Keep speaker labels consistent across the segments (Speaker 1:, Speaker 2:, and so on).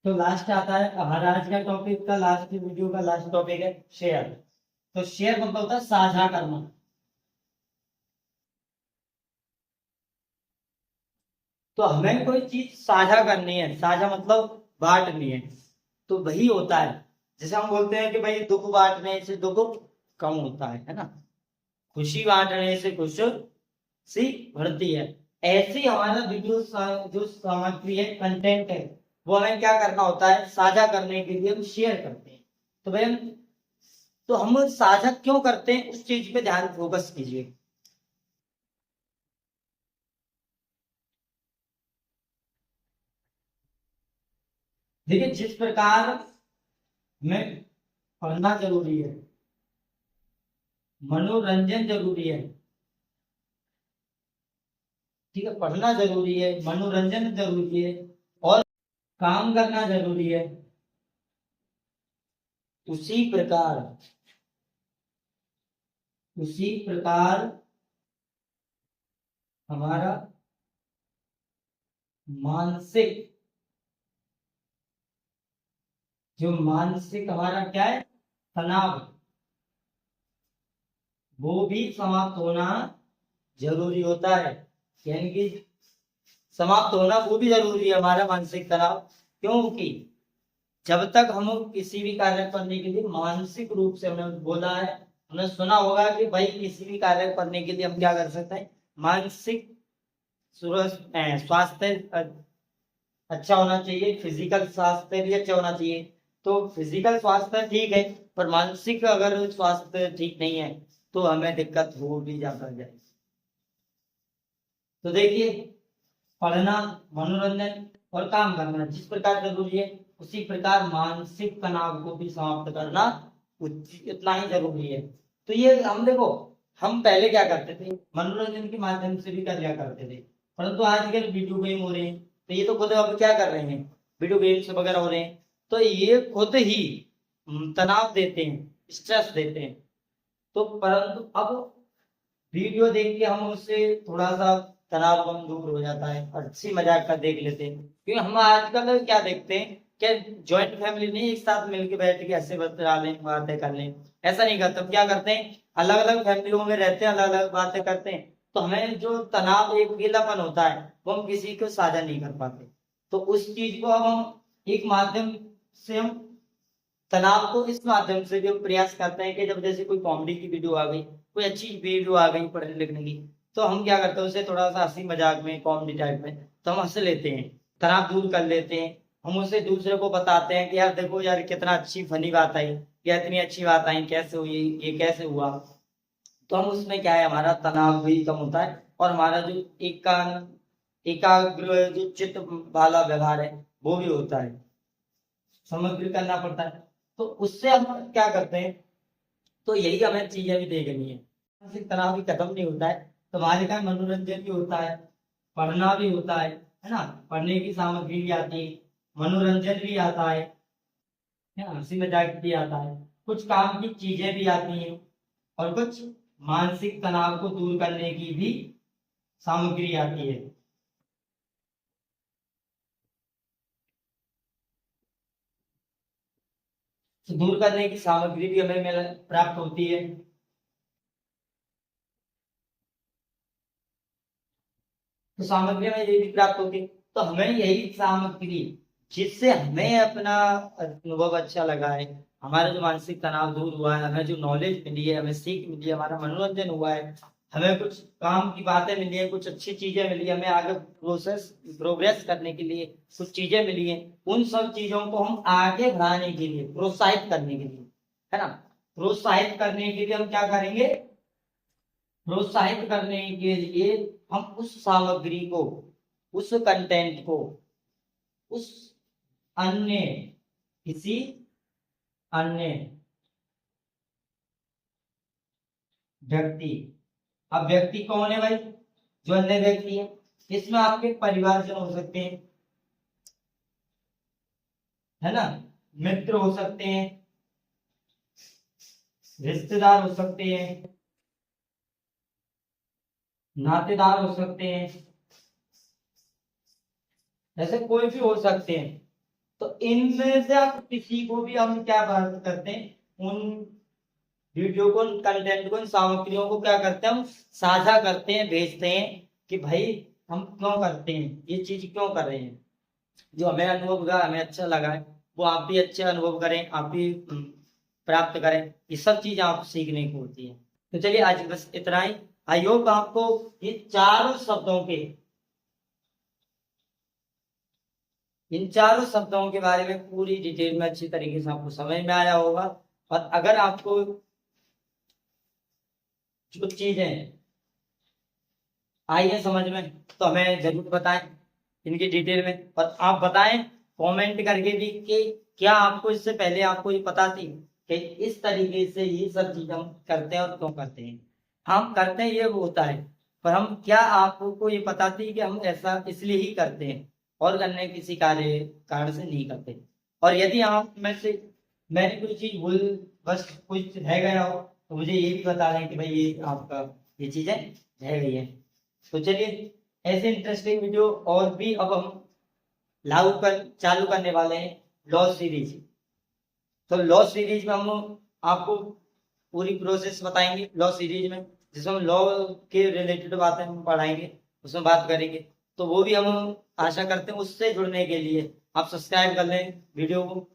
Speaker 1: तो लास्ट आता है हमारा आज का टॉपिक का लास्ट वीडियो का लास्ट टॉपिक है शेयर। तो शेयर मतलब होता है साझा करना। तो हमें कोई चीज साझा करनी है, साझा मतलब बांटनी है, तो वही होता है। जैसे हम बोलते हैं कि भाई दुख बांटने से दुख कम होता है ना, खुशी बांटने से खुशी बढ़ती है। ऐसे ही हमारा वीडियो जो सामग्री है, कंटेंट है, वो हमें क्या करना होता है, साझा करने के लिए हम शेयर करते हैं। तो भाई हम साझा क्यों करते हैं, उस चीज पे ध्यान फोकस कीजिए। देखिए, जिस प्रकार में पढ़ना जरूरी है, मनोरंजन जरूरी है, ठीक है, पढ़ना जरूरी है, मनोरंजन जरूरी है और काम करना जरूरी है, उसी प्रकार उसी प्रकार हमारा मानसिक, जो मानसिक हमारा क्या है, तनाव, वो भी समाप्त होना जरूरी होता है। यानी कि समाप्त होना वो भी जरूरी है हमारा मानसिक तनाव। क्योंकि जब तक हम किसी भी कार्य करने के लिए मानसिक रूप से, हमने बोला है, हमने सुना होगा कि भाई किसी भी कार्य करने के लिए हम क्या कर सकते हैं, मानसिक स्वास्थ्य अच्छा होना चाहिए, फिजिकल स्वास्थ्य भी अच्छा होना चाहिए। तो फिजिकल स्वास्थ्य ठीक है, पर मानसिक अगर स्वास्थ्य ठीक नहीं है तो हमें दिक्कत हो भी जाता है। तो देखिए, पढ़ना, मनोरंजन और काम करना जिस प्रकार जरूरी है, उसी प्रकार मानसिक तनाव को भी समाप्त करना उतना ही जरूरी है। तो ये हम देखो, हम पहले क्या करते थे, मनोरंजन के माध्यम से भी कर लिया करते थे, परंतु आजकल वीडियो गेम हो रहे हैं, तो ये तो खुद अब क्या कर रहे हैं, वीडियो गेम्स वगैरह हो रहे हैं, तो ये खुद ही तनाव देते हैं, स्ट्रेस देते हैं। तो परंतु अब वीडियो देख के हम उससे थोड़ा सा तनाव कम दूर हो जाता है, अच्छी मजाक का देख लेते हैं। क्योंकि हम आजकल क्या देखते हैं, क्या जॉइंट फैमिली नहीं एक साथ मिलके बैठ के ऐसे बता लें, बातें कर लें, ऐसा नहीं करते। अब क्या करते हैं, अलग अलग फैमिलियों में रहते हैं, अलग अलग बातें करते हैं, तो हमें जो तनाव, एक अकेलापन होता है, वो हम किसी को साझा नहीं कर पाते। तो उस चीज को अब हम एक माध्यम से हम तनाव को इस माध्यम से भी हम प्रयास करते हैं कि जब जैसे कोई कॉमेडी की वीडियो आ गई, कोई अच्छी वीडियो आ गई पढ़ने लिखने की, तो हम क्या करते हैं, उसे थोड़ा सा हंसी मजाक में, कॉमेडी टाइप में, तो हम हंस लेते हैं, तनाव दूर कर लेते हैं। हम उसे दूसरे को बताते हैं कि यार देखो यार, कितना अच्छी फनी बात आई, या इतनी अच्छी बात आई, कैसे हुई, ये कैसे हुआ। तो हम उसमें क्या है, हमारा तनाव भी कम होता है और हमारा जो एकाग्र जो चित्त वाला व्यवहार है वो भी होता है, समग्र करना पड़ता है। तो उससे हम क्या करते हैं, तो यही हमें चीजें भी देखनी है। मानसिक तनाव भी खत्म नहीं होता है, तो हमारे का मनोरंजन भी होता है, पढ़ना भी होता है ना, पढ़ने की सामग्री भी आती है, मनोरंजन भी आता है ना, हंसी मजाक भी आता है, कुछ काम की चीजें भी आती हैं और कुछ मानसिक तनाव को दूर करने की भी सामग्री आती है। तो दूर करने की सामग्री भी हमें प्राप्त होती है। तो सामग्री हमें यही प्राप्त होगी, तो हमें यही सामग्री जिससे हमें अपना अनुभव अच्छा लगा है, हमारा जो मानसिक तनाव दूर हुआ है, हमें जो नॉलेज मिली है, हमें सीख मिली है, हमारा मनोरंजन हुआ है, हमें कुछ काम की बातें मिली है, कुछ अच्छी चीजें मिली है, हमें आगे प्रोग्रेस करने के लिए कुछ चीजें मिली है, उन सब चीजों को हम आगे बढ़ाने के लिए, प्रोत्साहित करने के लिए, है ना, प्रोत्साहित करने के लिए हम क्या करेंगे, प्रोत्साहित करने के लिए हम उस सामग्री को, उस कंटेंट को, उस अन्य, किसी अन्य व्यक्ति, अब व्यक्ति कौन है भाई, जो अन्य व्यक्ति है, इसमें आपके परिवारजन हो सकते हैं, है ना, मित्र हो सकते हैं, रिश्तेदार हो सकते हैं, नातेदार हो सकते हैं, ऐसे कोई भी हो सकते हैं। तो इनमें से आप किसी को भी हम क्या बात करते हैं, उन वीडियो को, कंटेंट को, इन सामग्रियों को क्या करते हैं, हम साझा करते हैं, भेजते हैं कि भाई हम क्यों करते हैं, ये चीज क्यों कर रहे हैं, जो हमें अनुभव हुआ, हमें अच्छा लगा है, वो आप भी अच्छे अनुभव करें, आप भी प्राप्त करें। ये सब चीज आप सीखने की होती है। तो चलिए आज बस इतना ही। आई होप आपको ये चारों शब्दों के, इन चारों शब्दों के बारे में पूरी डिटेल में अच्छी तरीके से आपको समझ में आया होगा। और अगर आपको जो चीजें आई है समझ में, तो हमें जरूर बताएं इनकी डिटेल में। और आप बताएं कमेंट करके भी कि क्या आपको इससे पहले आपको ये पता थी कि इस तरीके से ये सब चीज हम करते हैं और क्यों करते हैं। हम करते हैं ये वो होता है, पर हम क्या आपको ये पता थी कि हम ऐसा इसलिए ही करते हैं और अन्य किसी कारण से नहीं करते। और यदि आप में से मैंने कोई चीज भूल, बस कुछ रह गया हो, तो मुझे ये भी बता दें कि भाई ये आपका ये चीजें रह गई है। तो चलिए ऐसे इंटरेस्टिंग वीडियो और भी अब हम चालू करने वाले हैं लॉ सीरीज। तो लॉ सीरीज में हम आपको पूरी प्रोसेस बताएंगे लॉ सीरीज में, जिसमें हम लॉ के रिलेटेड बातें हम पढ़ाएंगे, उसमें बात करेंगे। तो वो भी हम आशा करते हैं उससे जुड़ने के लिए आप सब्सक्राइब कर लें वीडियो को।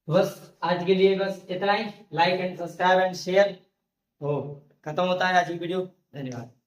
Speaker 1: बस आज के लिए बस इतना ही। Like and subscribe and share हो खत्म होता है आज की वीडियो। धन्यवाद।